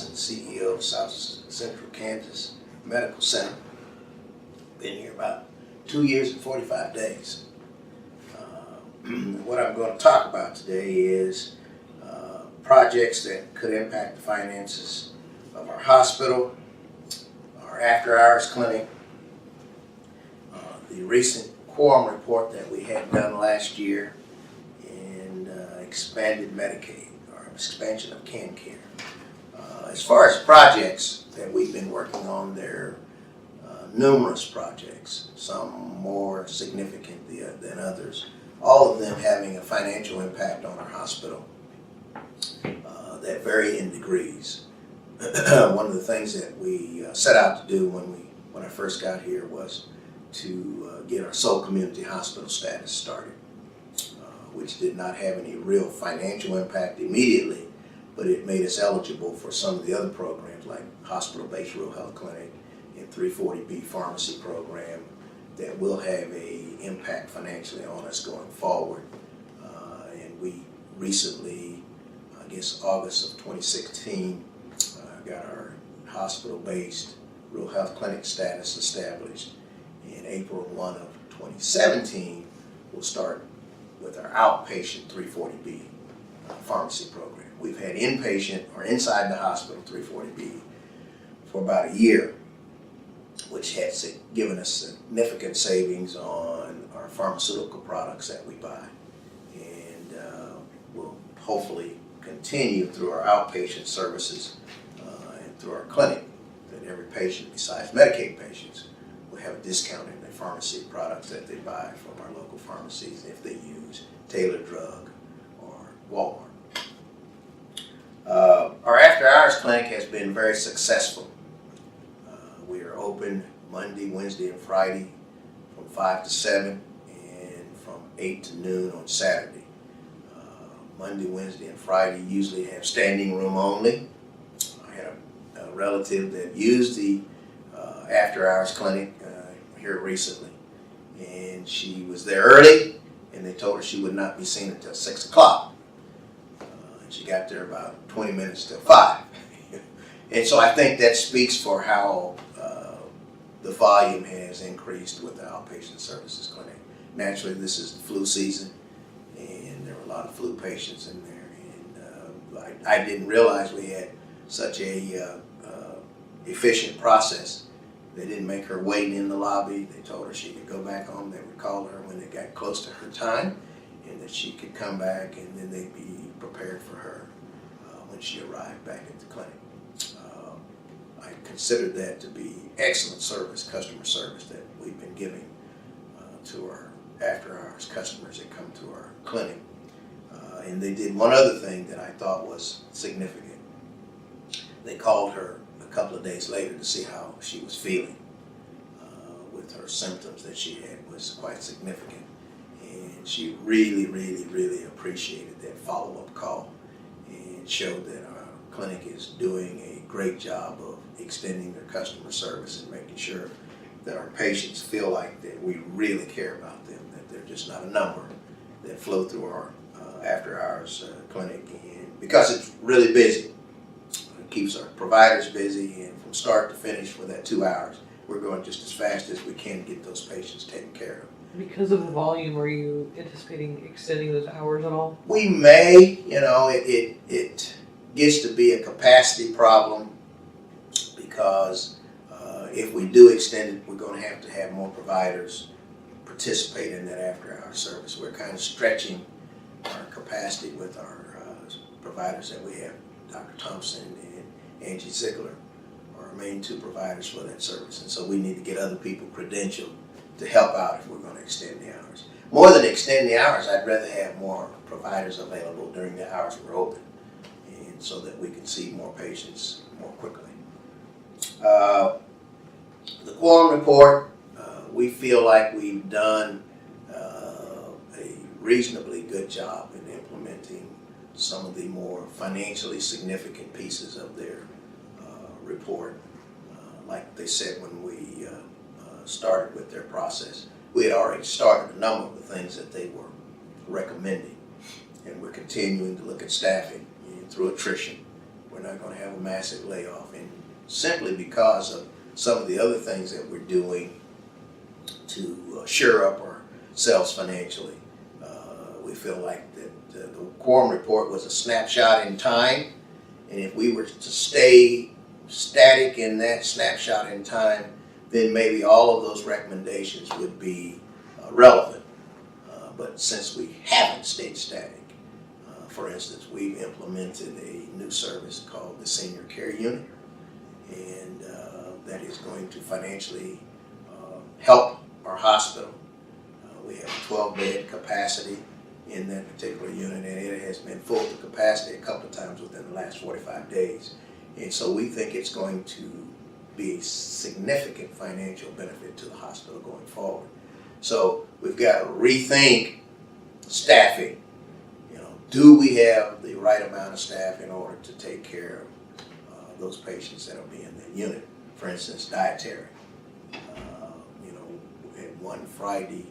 Johnson, CEO of South Central Kansas Medical Center. Been here about 2 years and 45 days. What I'm going to talk about today is projects that could impact the finances of our hospital, our after-hours clinic, the recent quorum report that we had done last year, and expanded Medicaid, or expansion of KanCare. As far as projects that we've been working on, there are numerous projects, some more significant than others, all of them having a financial impact on our hospital that vary in degrees. One of the things that we set out to do when I first got here was to get our sole community hospital status started, which did not have any real financial impact immediately, but it made us eligible for some of the other programs like hospital-based rural health clinic and 340B pharmacy program that will have an impact financially on us going forward. And we recently, I guess August of 2016, got our hospital-based rural health clinic status established. In April 1 of 2017, we'll start with our outpatient 340B pharmacy program. We've had inpatient or inside the hospital 340B for about a year, which has given us significant savings on our pharmaceutical products that we buy. And we'll hopefully continue through our outpatient services and through our clinic that every patient besides Medicaid patients will have a discount in their pharmacy products that they buy from our local pharmacies if they use Taylor Drug or Walmart. Our after-hours clinic has been very successful. We are open Monday, Wednesday, and Friday from 5 to 7 and from 8 to noon on Saturday. Monday, Wednesday, and Friday usually have standing room only. I had a relative that used the after-hours clinic here recently, and she was there early, and they told her she would not be seen until 6 o'clock. She got there about 20 minutes till 5. And so I think that speaks for how the volume has increased with the outpatient services clinic. Naturally, this is the flu season, and there were a lot of flu patients in there. And I didn't realize we had such a efficient process. They didn't make her wait in the lobby. They told her she could go back home. They would call her when they got close to her time, and that she could come back, and then they'd be prepared for her when she arrived back at the clinic. I considered that to be excellent service, customer service, that we've been giving to our after-hours customers that come to our clinic. And they did one other thing that I thought was significant. They called her a couple of days later to see how she was feeling with her symptoms that she had was quite significant. And she really, really, really appreciated that follow-up call and showed that our clinic is doing a great job of extending their customer service and making sure that our patients feel like that we really care about them, that they're just not a number that flow through our after-hours clinic. And because it's really busy, it keeps our providers busy, and from start to finish for that 2 hours, we're going just as fast as we can to get those patients taken care of. Because of the volume, are you anticipating extending those hours at all? We may, it gets to be a capacity problem because if we do extend it, we're going to have more providers participate in that after-hour service. We're kind of stretching our capacity with our providers that we have. Dr. Thompson and Angie Ziegler are our main two providers for that service, and so we need to get other people credentialed to help out if we're going to extend the hours. More than extend the hours, I'd rather have more providers available during the hours we're open, and so that we can see more patients more quickly. The quorum report, we feel like we've done a reasonably good job in implementing some of the more financially significant pieces of their report. Like they said when we started with their process, we had already started a number of the things that they were recommending, and we're continuing to look at staffing. And through attrition, we're we're not going to have a massive layoff, and simply because of some of the other things that we're doing to shore up ourselves financially. We feel like that the quorum report was a snapshot in time, and if we were to stay static in that snapshot in time, then maybe all of those recommendations would be relevant. But since we haven't stayed static, for instance, we've implemented a new service called the Senior Care Unit, and that is going to financially help our hospital. We have 12-bed capacity in that particular unit, and it has been full to capacity a couple of times within the last 45 days. And so we think it's going to be a significant financial benefit to the hospital going forward. So we've got to rethink staffing. Do we have the right amount of staff in order to take care of those patients that will be in that unit? For instance, dietary. We had one Friday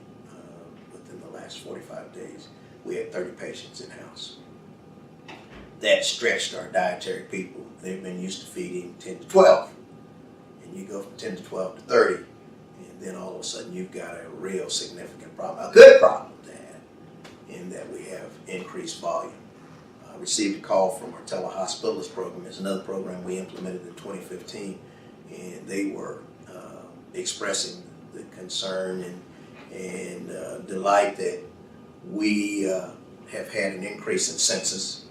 within the last 45 days, we had 30 patients in-house. That stretched our dietary people. They've been used to feeding 10 to 12. And you go from 10 to 12 to 30, and then all of a sudden you've got a real significant problem, a good problem to have, in that we have increased volume. I received a call from our telehospitalist program. It's another program we implemented in 2015, and they were expressing the concern and delight that we have had an increase in census.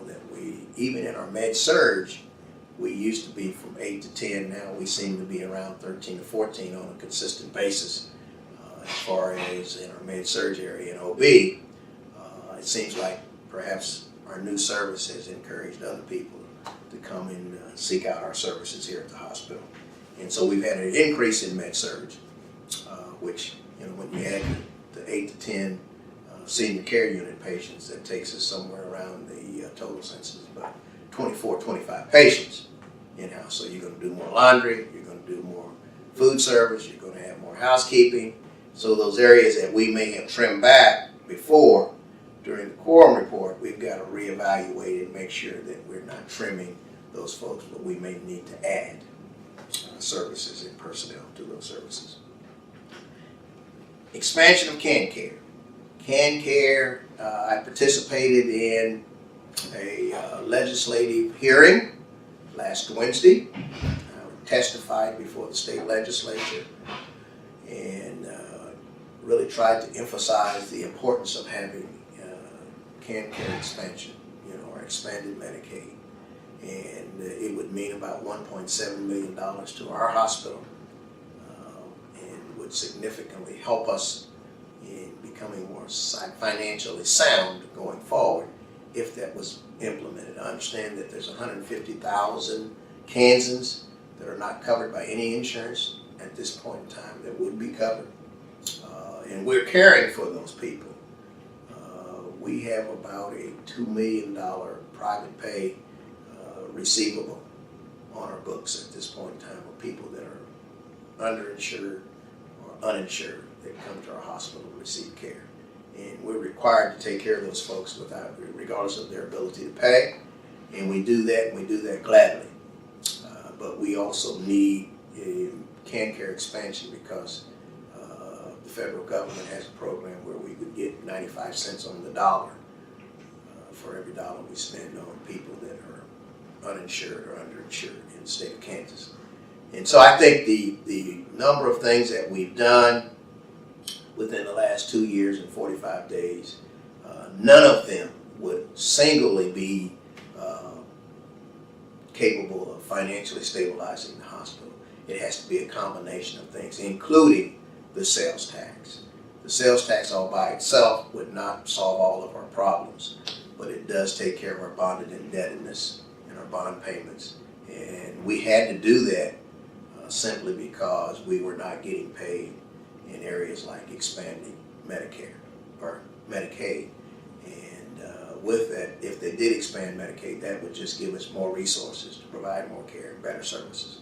That we, even in our med-surg, we used to be from 8 to 10, now we seem to be around 13 to 14 on a consistent basis. As far as in our med-surg area in OB, it seems like perhaps our new service has encouraged other people to come and seek out our services here at the hospital. And so we've had an increase in med-surg, which, when you add the 8 to 10 senior care unit patients, that takes us somewhere around the total census, about 24, 25 patients in-house. So you're going to do more laundry, you're going to do more food service, you're going to have more housekeeping. So those areas that we may have trimmed back before during the quorum report, we've got to reevaluate and make sure that we're not trimming those folks, but we may need to add services and personnel to those services. Expansion of KanCare. KanCare, I participated in a legislative hearing last Wednesday. I testified before the state legislature and really tried to emphasize the importance of having KanCare expansion, or expanded Medicaid. And it would mean about $1.7 million to our hospital and would significantly help us in becoming more financially sound going forward if that was implemented. I understand that there's 150,000 Kansans that are not covered by any insurance at this point in time that would be covered. And we're caring for those people. We have about a $2 million private pay receivable on our books at this point in time of people that are underinsured or uninsured that come to our hospital to receive care. And we're required to take care of those folks regardless of their ability to pay. And we do that, and we do that gladly. But we also need a KanCare expansion because the federal government has a program where we would get 95 cents on the dollar for every dollar we spend on people that are uninsured or underinsured in the state of Kansas. And so I think the number of things that we've done within the last 2 years and 45 days, none of them would singly be capable of financially stabilizing the hospital. It has to be a combination of things, including the sales tax. The sales tax all by itself would not solve all of our problems, but it does take care of our bonded indebtedness and our bond payments. And we had to do that simply because we were not getting paid in areas like expanding Medicare or Medicaid. And with that, if they did expand Medicaid, that would just give us more resources to provide more care and better services.